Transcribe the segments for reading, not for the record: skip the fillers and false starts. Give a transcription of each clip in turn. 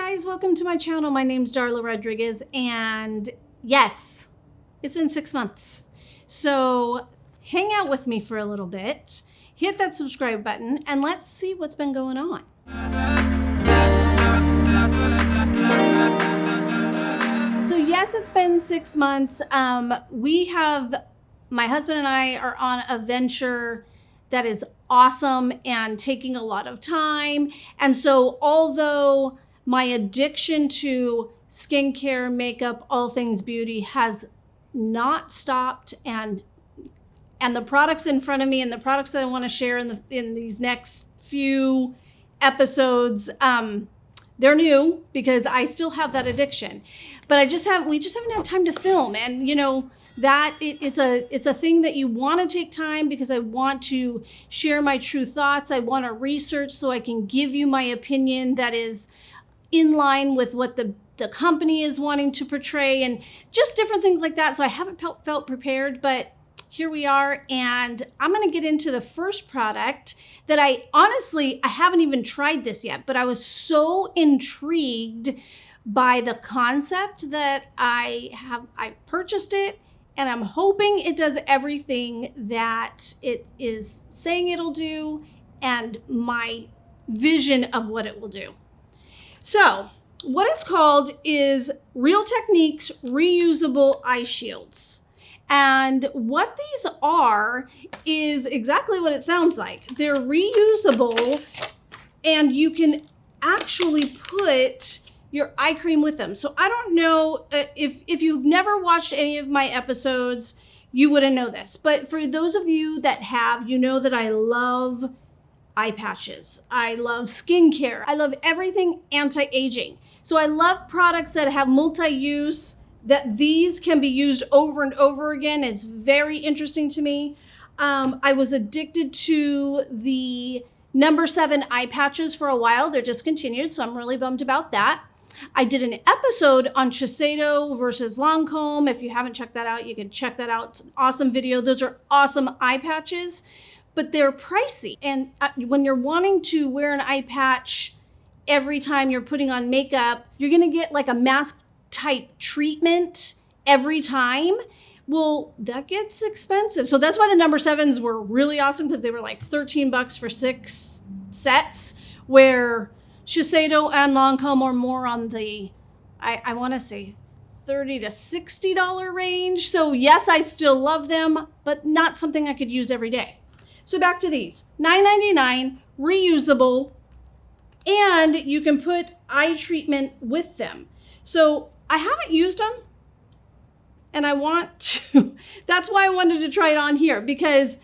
guys, welcome to my channel. My name's Darla Rodriguez, and yes, it's been 6 months. So hang out with me for a little bit, hit that subscribe button, and let's see what's been going on. So yes, it's been 6 months. My husband and I are on a venture that is awesome and taking a lot of time. And so although my addiction to skincare, makeup, all things beauty has not stopped, and the products in front of me and the products that I want to share in these next few episodes, they're new because I still have that addiction, but we just haven't had time to film. And you know that it's a thing that you want to take time, because I want to share my true thoughts. I want to research so I can give you my opinion that is in line with what the company is wanting to portray, and just different things like that. So I haven't felt prepared, but here we are, and I'm going to get into the first product that I haven't even tried this yet, but I was so intrigued by the concept that I purchased it, and I'm hoping it does everything that it is saying it'll do and my vision of what it will do. So what it's called is Real Techniques Reusable Eye Shields. And what these are is exactly what it sounds like. They're reusable, and you can actually put your eye cream with them. So I don't know if you've never watched any of my episodes, you wouldn't know this. But for those of you that have, you know that I love eye patches. I love skincare. I love everything anti-aging. So I love products that have multi-use, that these can be used over and over again. It's very interesting to me. I was addicted to the No. 7 eye patches for a while. They're discontinued, so I'm really bummed about that. I did an episode on Shiseido versus Lancome. If you haven't checked that out, you can check that out. It's an awesome video. Those are awesome eye patches, but they're pricey. And when you're wanting to wear an eye patch every time you're putting on makeup, you're gonna get like a mask type treatment every time. Well, that gets expensive. So that's why the No. 7s were really awesome, because they were like $13 for 6 sets, where Shiseido and Lancome are more on the, I want to say $30 to $60 range. So yes, I still love them, but not something I could use every day. So back to these, $9.99, reusable, and you can put eye treatment with them. So I haven't used them, and I want to. That's why I wanted to try it on here, because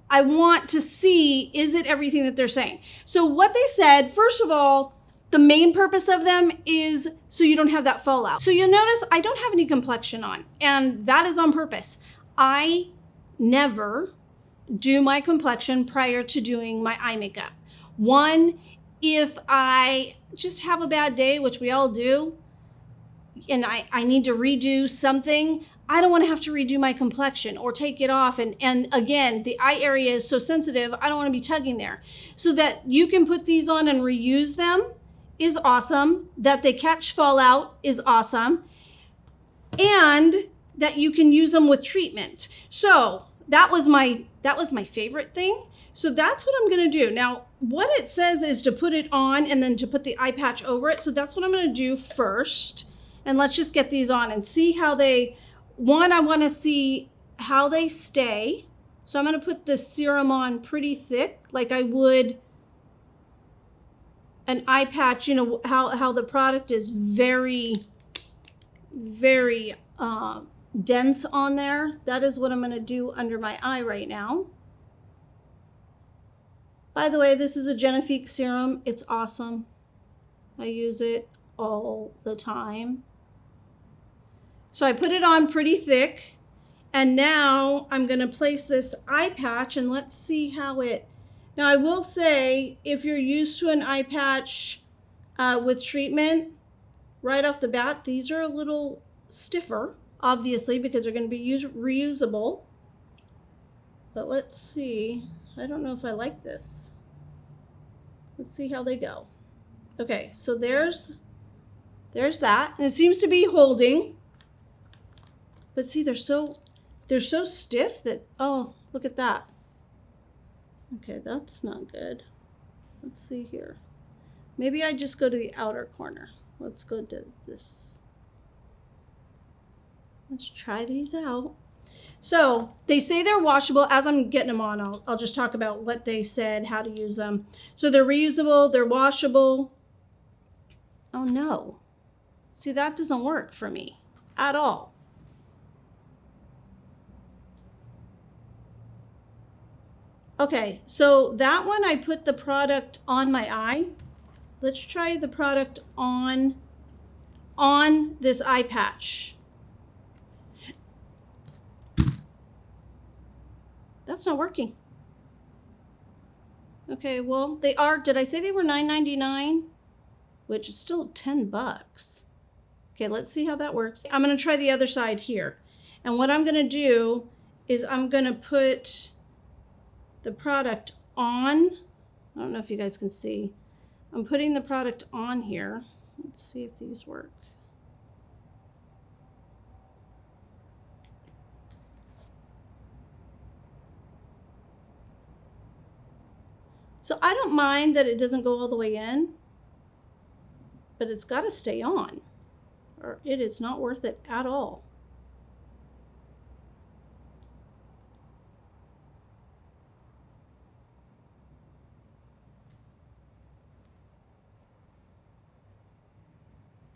I want to see, is it everything that they're saying? So what they said, first of all, the main purpose of them is so you don't have that fallout. So you'll notice I don't have any complexion on, and that is on purpose. I never do my complexion prior to doing my eye makeup. One, if I just have a bad day, which we all do, and I need to redo something, I don't want to have to redo my complexion or take it off. And again, the eye area is so sensitive, I don't want to be tugging there. So that you can put these on and reuse them is awesome. That they catch fallout is awesome. And that you can use them with treatment. So that was my favorite thing. So that's what I'm going to do. Now, what it says is to put it on and then to put the eye patch over it. So that's what I'm going to do first. And let's just get these on and see how they, I want to see how they stay. So I'm going to put the serum on pretty thick, like I would an eye patch. You know how the product is very, very dense on there. That is what I'm going to do under my eye right now. By the way, this is a Genifique serum. It's awesome. I use it all the time. So I put it on pretty thick, and now I'm going to place this eye patch, and let's see how it. Now I will say, if you're used to an eye patch with treatment, right off the bat, these are a little stiffer, obviously, because they're going to be reusable. But let's see. I don't know if I like this. Let's see how they go. Okay, so there's There's that. And it seems to be holding. But see, they're so stiff that, oh, look at that. Okay, that's not good. Let's see here. Maybe I just go to the outer corner. Let's go to this. Let's try these out. So they say they're washable. As I'm getting them on, I'll just talk about what they said, how to use them. So they're reusable, they're washable. Oh no. See, that doesn't work for me at all. Okay, so that one I put the product on my eye. Let's try the product on this eye patch. That's not working. Okay, well, they are, did I say they were $9.99? Which is still $10. Okay, let's see how that works. I'm gonna try the other side here. And what I'm gonna do is I'm gonna put the product on. I don't know if you guys can see. I'm putting the product on here. Let's see if these work. So I don't mind that it doesn't go all the way in, but it's got to stay on or it is not worth it at all.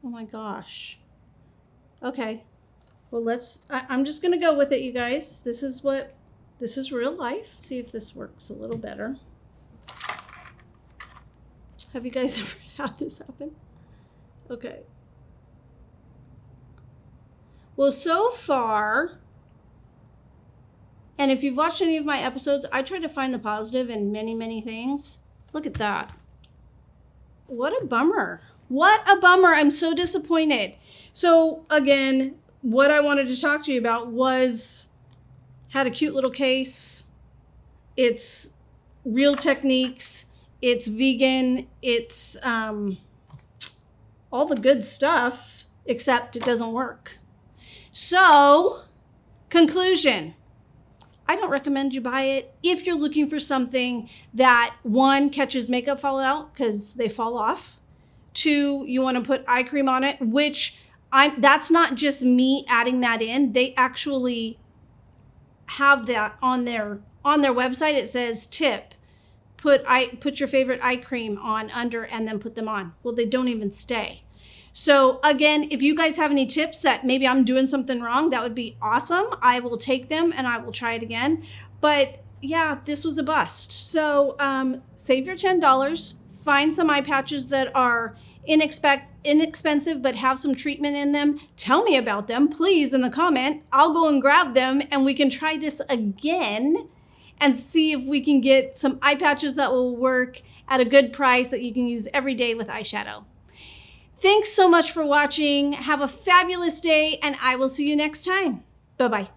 Oh my gosh. Okay. Well, I'm just going to go with it, you guys. This is real life. See if this works a little better. Have you guys ever had this happen? Okay. Well, so far, and if you've watched any of my episodes, I try to find the positive in many, many things. Look at that. What a bummer. What a bummer. I'm so disappointed. So again, what I wanted to talk to you about was, had a cute little case. It's real techniques. It's vegan. It's all the good stuff, except it doesn't work. So, conclusion. I don't recommend you buy it if you're looking for something that, one, catches makeup fallout because they fall off. Two, you want to put eye cream on it, which that's not just me adding that in. They actually have that on their website. It says tip, put your favorite eye cream on under and then put them on. Well, they don't even stay. So again, if you guys have any tips that maybe I'm doing something wrong, that would be awesome. I will take them and I will try it again. But yeah, this was a bust. So save your $10. Find some eye patches that are inexpensive but have some treatment in them. Tell me about them, please, in the comment. I'll go and grab them and we can try this again and see if we can get some eye patches that will work at a good price that you can use every day with eyeshadow. Thanks so much for watching. Have a fabulous day, and I will see you next time. Bye-bye.